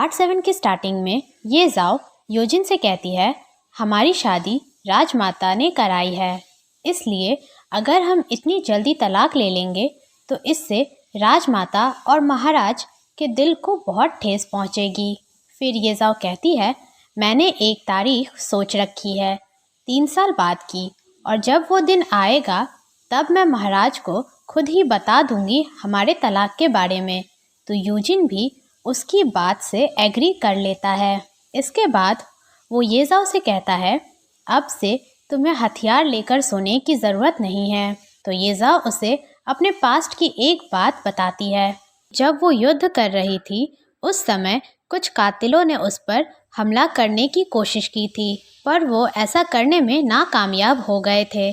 Part 7 की starting में ये जाओ यूजिन से कहती है, हमारी शादी राजमाता ने कराई है, इसलिए अगर हम इतनी जल्दी तलाक ले लेंगे तो इससे राजमाता और महाराज के दिल को बहुत ठेस पहुंचेगी। फिर ये जाओ कहती है, मैंने एक तारीख सोच रखी है 3 साल बाद की, और जब वो दिन आएगा तब मैं महाराज को खुद ही बता दूंगी हमारे तलाक के बारे में। तो यूजिन भी उसकी बात से एग्री कर लेता है। इसके बाद वो ये जाओ से कहता है, अब से तुम्हें हथियार लेकर सोने की ज़रूरत नहीं है। तो ये जाओ उसे अपने पास्ट की एक बात बताती है। जब वो युद्ध कर रही थी उस समय कुछ कातिलों ने उस पर हमला करने की कोशिश की थी, पर वो ऐसा करने में नाकामयाब हो गए थे,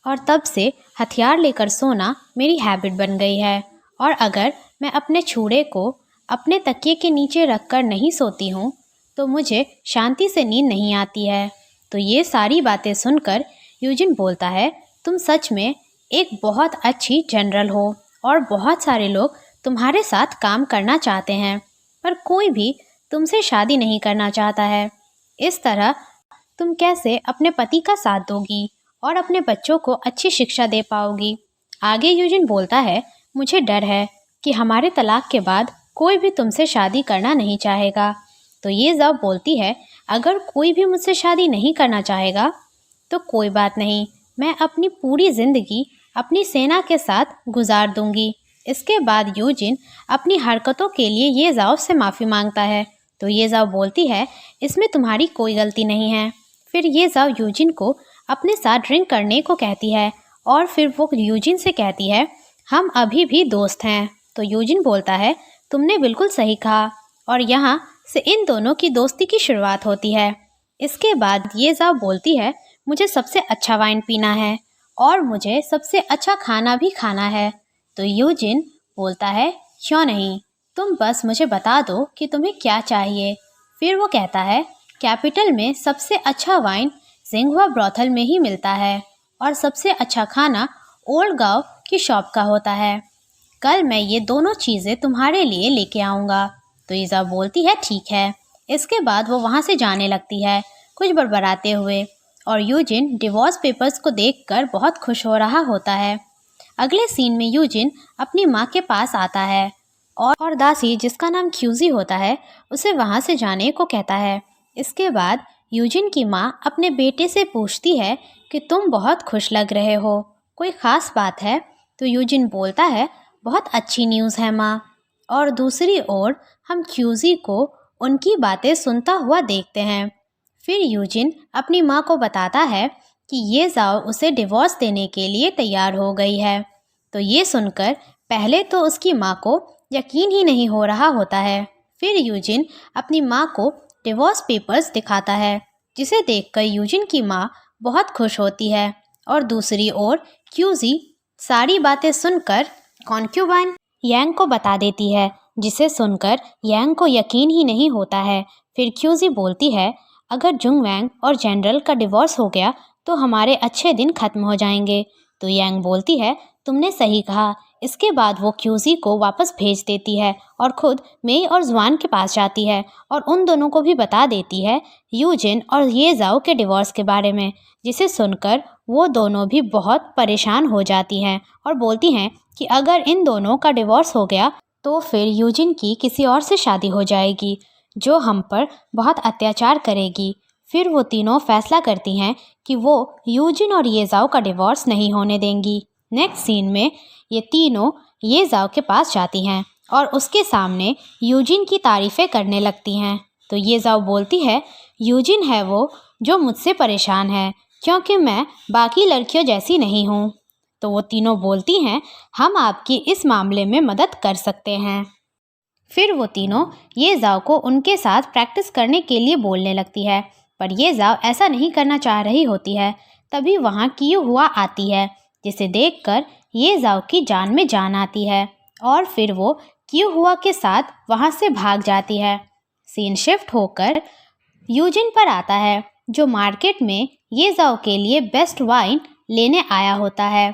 और तब से हथियार लेकर सोना मेरी हैबिट बन गई है। और अगर मैं अपने छुरे को अपने तकिए के नीचे रखकर नहीं सोती हूँ तो मुझे शांति से नींद नहीं आती है। तो ये सारी बातें सुनकर यूजिन बोलता है, तुम सच में एक बहुत अच्छी जनरल हो और बहुत सारे लोग तुम्हारे साथ काम करना चाहते हैं, पर कोई भी तुमसे शादी नहीं करना चाहता है। इस तरह तुम कैसे अपने पति का साथ दोगी और अपने बच्चों को अच्छी शिक्षा दे पाओगी। आगे यूजिन बोलता है, मुझे डर है कि हमारे तलाक के बाद कोई भी तुमसे शादी करना नहीं चाहेगा। तो ये जाओ बोलती है, अगर कोई भी मुझसे शादी नहीं करना चाहेगा तो कोई बात नहीं, मैं अपनी पूरी ज़िंदगी अपनी सेना के साथ गुजार दूंगी। इसके बाद यूजिन अपनी हरकतों के लिए ये जाओ से माफ़ी मांगता है। तो ये जाओ बोलती है, इसमें तुम्हारी कोई गलती नहीं है। फिर ये जाओ यूजिन को अपने साथ ड्रिंक करने को कहती है, और फिर वो यूजिन से कहती है, हम अभी भी दोस्त हैं। तो यूजिन बोलता है, तुमने बिल्कुल सही कहा, और यहाँ से इन दोनों की दोस्ती की शुरुआत होती है। इसके बाद ये जाओ बोलती है, मुझे सबसे अच्छा वाइन पीना है और मुझे सबसे अच्छा खाना भी खाना है। तो यूजिन बोलता है, क्यों नहीं, तुम बस मुझे बता दो कि तुम्हें क्या चाहिए। फिर वो कहता है, कैपिटल में सबसे अच्छा वाइन जिंगहुआ ब्रॉथल में ही मिलता है और सबसे अच्छा खाना ओल्ड गांव की शॉप का होता है। कल मैं ये दोनों चीज़ें तुम्हारे लिए लेके आऊँगा। तो ईज़ा बोलती है, ठीक है। इसके बाद वो वहाँ से जाने लगती है कुछ बड़बड़ाते हुए, और यूजिन डिवोर्स पेपर्स को देखकर बहुत खुश हो रहा होता है। अगले सीन में यूजिन अपनी माँ के पास आता है और दासी जिसका नाम क्यूजी होता है उसे वहाँ से जाने को कहता है। इसके बाद यूजिन की माँ अपने बेटे से पूछती है कि तुम बहुत खुश लग रहे हो, कोई ख़ास बात है? तो यूजिन बोलता है, बहुत अच्छी न्यूज़ है माँ। और दूसरी ओर हम क्यूजी को उनकी बातें सुनता हुआ देखते हैं। फिर यूजिन अपनी माँ को बताता है कि ये जाओ उसे डिवोर्स देने के लिए तैयार हो गई है। तो ये सुनकर पहले तो उसकी माँ को यकीन ही नहीं हो रहा होता है। फिर यूजिन अपनी माँ को डिवोर्स पेपर्स दिखाता है, जिसे देखकर यूजिन की माँ बहुत खुश होती है, और दूसरी ओर क्यूजी सारी बातें सुनकर कॉन्क्यूबाइन यांग को बता देती है, जिसे सुनकर यांग को यकीन ही नहीं होता है। फिर क्यूजी बोलती है, अगर जुंग वैंग और जनरल का डिवोर्स हो गया तो हमारे अच्छे दिन खत्म हो जाएंगे। तो यांग बोलती है, तुमने सही कहा। इसके बाद वो क्यूजी को वापस भेज देती है और खुद मेई और जुआन के पास जाती है और उन दोनों को भी बता देती है यूजिन और ये जाओ के डिवोर्स के बारे में, जिसे सुनकर वो दोनों भी बहुत परेशान हो जाती हैं और बोलती हैं कि अगर इन दोनों का डिवोर्स हो गया तो फिर यूजिन की किसी और से शादी हो जाएगी जो हम पर बहुत अत्याचार करेगी। फिर वो तीनों फैसला करती हैं कि वो यूजिन और ये जाओ का डिवोर्स नहीं होने देंगी। नेक्स्ट सीन में ये तीनों ये जाओ के पास जाती हैं और उसके सामने यूजिन की तारीफ़ें करने लगती हैं। तो ये जाओ बोलती है, यूजिन है वो जो मुझसे परेशान है क्योंकि मैं बाकी लड़कियों जैसी नहीं हूँ। तो वो तीनों बोलती हैं, हम आपकी इस मामले में मदद कर सकते हैं। फिर वो तीनों ये जाओ को उनके साथ प्रैक्टिस करने के लिए बोलने लगती है, पर ये जाओ ऐसा नहीं करना चाह रही होती है। तभी वहाँ कियू हुआ आती है, जिसे देखकर ये जाओ की जान में जान आती है और फिर वो कियू हुआ के साथ वहाँ से भाग जाती है। सीन शिफ्ट होकर यूजिन पर आता है, जो मार्केट में ये जाओ के लिए बेस्ट वाइन लेने आया होता है।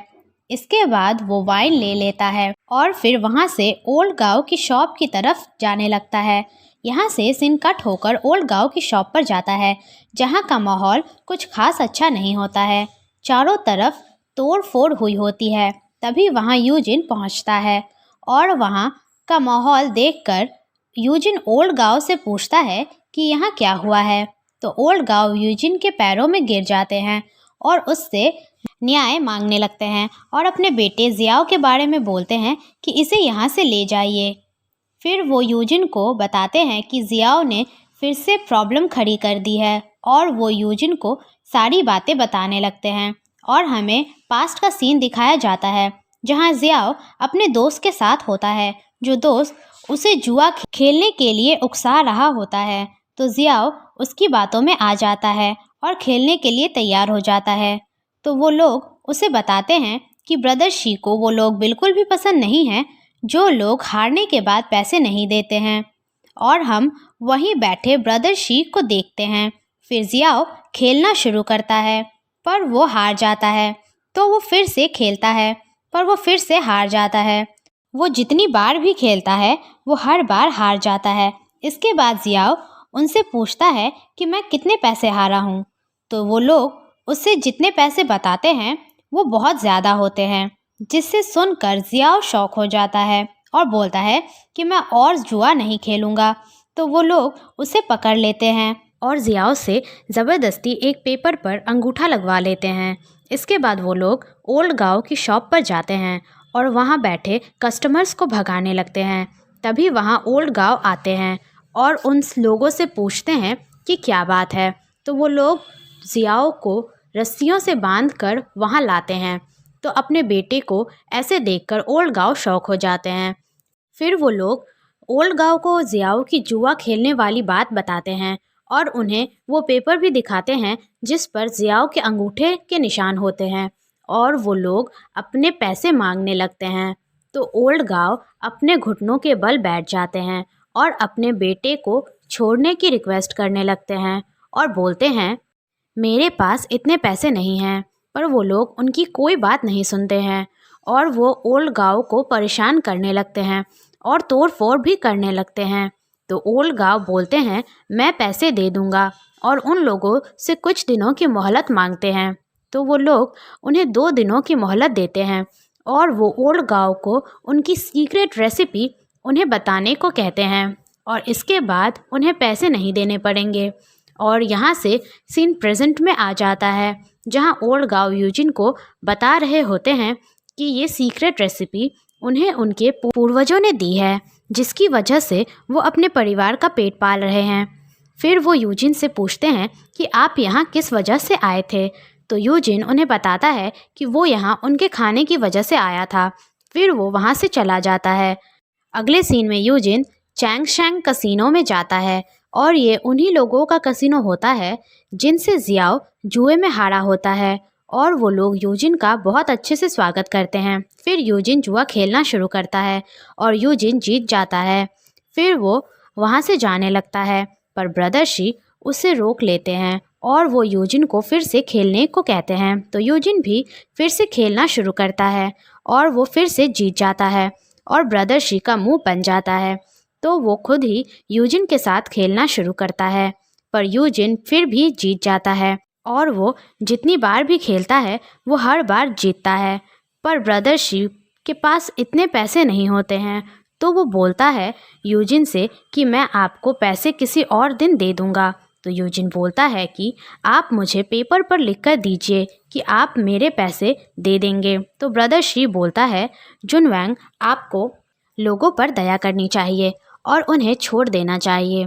इसके बाद वो वाइन ले लेता है और फिर वहाँ से ओल्ड गांव की शॉप की तरफ जाने लगता है। यहाँ से सीन कट होकर ओल्ड गांव की शॉप पर जाता है, जहाँ का माहौल कुछ खास अच्छा नहीं होता है। चारों तरफ तोड़ फोड़ हुई होती है। तभी वहाँ यूजिन पहुँचता है और वहाँ का माहौल देखकर यूजिन ओल्ड गांव से पूछता है कि यहाँ क्या हुआ है। तो ओल्ड गांव यूजिन के पैरों में गिर जाते हैं और उससे न्याय मांगने लगते हैं और अपने बेटे जियाओ के बारे में बोलते हैं कि इसे यहाँ से ले जाइए। फिर वो यूजिन को बताते हैं कि जियाओ ने फिर से प्रॉब्लम खड़ी कर दी है और वो यूजिन को सारी बातें बताने लगते हैं और हमें पास्ट का सीन दिखाया जाता है, जहाँ जियाओ अपने दोस्त के साथ होता है, जो दोस्त उसे जुआ खेलने के लिए उकसा रहा होता है। तो जियाओ उसकी बातों में आ जाता है और खेलने के लिए तैयार हो जाता है। तो वो लोग उसे बताते हैं कि ब्रदर शी को वो लोग बिल्कुल भी पसंद नहीं हैं, जो लोग हारने के बाद पैसे नहीं देते हैं। और हम वहीं बैठे ब्रदर शी को देखते हैं। फिर जियाओ खेलना शुरू करता है, पर वो हार जाता है। तो वो फिर से खेलता है, पर वो फिर से हार जाता है। वो जितनी बार भी खेलता है, वो हर बार हार जाता है। इसके बाद जियाओ उनसे पूछता है कि मैं कितने पैसे हारा हूँ। तो वो लोग उससे जितने पैसे बताते हैं वो बहुत ज़्यादा होते हैं, जिससे सुनकर जियाओ शौक हो जाता है और बोलता है कि मैं और जुआ नहीं खेलूँगा। तो वो लोग उसे पकड़ लेते हैं और जियाओ से ज़बरदस्ती एक पेपर पर अंगूठा लगवा लेते हैं। इसके बाद वो लोग ओल्ड गांव की शॉप पर जाते हैं और वहाँ बैठे कस्टमर्स को भगाने लगते हैं। तभी वहाँ ओल्ड गांव आते हैं और उन लोगों से पूछते हैं कि क्या बात है। तो वो लोग जियाओ को रस्सियों से बांधकर वहाँ लाते हैं। तो अपने बेटे को ऐसे देखकर ओल्ड गांव शौक हो जाते हैं। फिर वो लोग ओल्ड गांव को जियाओ की जुआ खेलने वाली बात बताते हैं और उन्हें वो पेपर भी दिखाते हैं जिस पर जियाओ के अंगूठे के निशान होते हैं और वो लोग अपने पैसे मांगने लगते हैं। तो ओल्ड गांव अपने घुटनों के बल बैठ जाते हैं और अपने बेटे को छोड़ने की रिक्वेस्ट करने लगते हैं और बोलते हैं मेरे पास इतने पैसे नहीं हैं। पर वो लोग उनकी कोई बात नहीं सुनते हैं और वो ओल्ड गांव को परेशान करने लगते हैं और तोड़ फोड़ भी करने लगते हैं। तो ओल्ड गांव बोलते हैं मैं पैसे दे दूंगा और उन लोगों से कुछ दिनों की मोहलत मांगते हैं। तो वो लोग उन्हें 2 दिनों की मोहलत देते हैं और वो ओल्ड गांव को उनकी सीक्रेट रेसिपी उन्हें बताने को कहते हैं और इसके बाद उन्हें पैसे नहीं देने पड़ेंगे। और यहाँ से सीन प्रेजेंट में आ जाता है, जहाँ ओल्ड गांव यूजिन को बता रहे होते हैं कि ये सीक्रेट रेसिपी उन्हें उनके पूर्वजों ने दी है, जिसकी वजह से वो अपने परिवार का पेट पाल रहे हैं। फिर वो यूजिन से पूछते हैं कि आप यहाँ किस वजह से आए थे। तो यूजिन उन्हें बताता है कि वो यहाँ उनके खाने की वजह से आया था। फिर वो वहाँ से चला जाता है। अगले सीन में यूजिन चैंगशैंग कसिनो में जाता है और ये उन्हीं लोगों का कसिनो होता है जिनसे जियाओ जुए में हारा होता है और वो लोग यूजिन का बहुत अच्छे से स्वागत करते हैं। फिर यूजिन जुआ खेलना शुरू करता है और यूजिन जीत जाता है। फिर वो वहाँ से जाने लगता है, पर ब्रदर शी उसे रोक लेते हैं और वो यूजिन को फिर से खेलने को कहते हैं। तो यूजिन भी फिर से खेलना शुरू करता है और वो फिर से जीत जाता है और ब्रदर शी का मुंह बन जाता है। तो वो खुद ही यूजिन के साथ खेलना शुरू करता है, पर यूजिन फिर भी जीत जाता है और वो जितनी बार भी खेलता है वो हर बार जीतता है। पर ब्रदर शी के पास इतने पैसे नहीं होते हैं। तो वो बोलता है यूजिन से कि मैं आपको पैसे किसी और दिन दे दूँगा। तो यूजिन बोलता है कि आप मुझे पेपर पर लिख कर दीजिए कि आप मेरे पैसे दे देंगे। तो ब्रदर शी बोलता है जुनवैंग, आपको लोगों पर दया करनी चाहिए और उन्हें छोड़ देना चाहिए।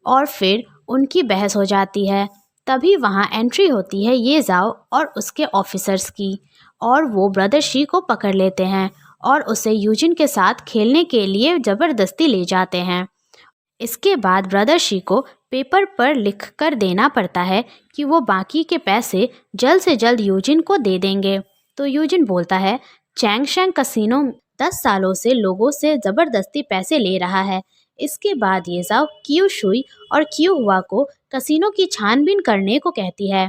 और फिर उनकी बहस हो जाती है। तभी वहाँ एंट्री होती है ये जाओ और उसके ऑफिसर्स की, और वो ब्रदर शी को पकड़ लेते हैं और उसे यूजिन के साथ खेलने के लिए ज़बरदस्ती ले जाते हैं। इसके बाद ब्रदर शी को पेपर पर लिख कर देना पड़ता है कि वो बाकी के पैसे जल्द से जल्द यूजिन को दे देंगे। तो यूजिन बोलता है चैंगशैंग कसिनो 10 सालों से लोगों से ज़बरदस्ती पैसे ले रहा है। इसके बाद ये जाओ क्यू शुई और क्यू हुआ को कसिनो की छानबीन करने को कहती है।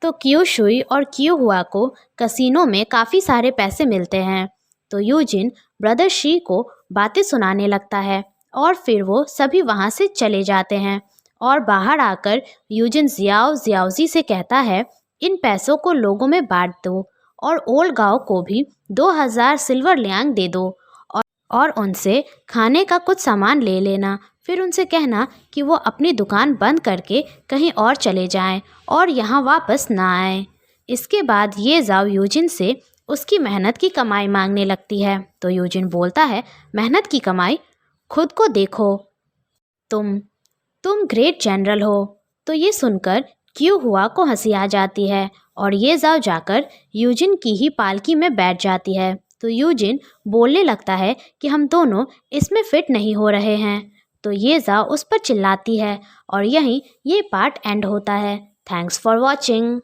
तो क्यू शुई और क्यू हुआ को कसिनो में काफ़ी सारे पैसे मिलते हैं। तो यूजिन ब्रदर शी को बातें सुनाने लगता है और फिर वो सभी वहाँ से चले जाते हैं। और बाहर आकर यूजिन जियाओ जियाओजी से कहता है, इन पैसों को लोगों में बांट दो और ओल्ड गांव को भी 2000 सिल्वर लियांग दे दो और उनसे खाने का कुछ सामान ले लेना। फिर उनसे कहना कि वो अपनी दुकान बंद करके कहीं और चले जाएं और यहाँ वापस ना आएं। इसके बाद ये जाओ यूजिन से उसकी मेहनत की कमाई मांगने लगती है। तो यूजिन बोलता है, मेहनत की कमाई? खुद को देखो, तुम ग्रेट जनरल हो। तो ये सुनकर क्यू हुआ को हंसी आ जाती है और ये जाओ जाकर यूजिन की ही पालकी में बैठ जाती है। तो यूजिन बोलने लगता है कि हम दोनों इसमें फिट नहीं हो रहे हैं। तो ये जाओ उस पर चिल्लाती है और यहीं ये पार्ट एंड होता है। Thanks for watching.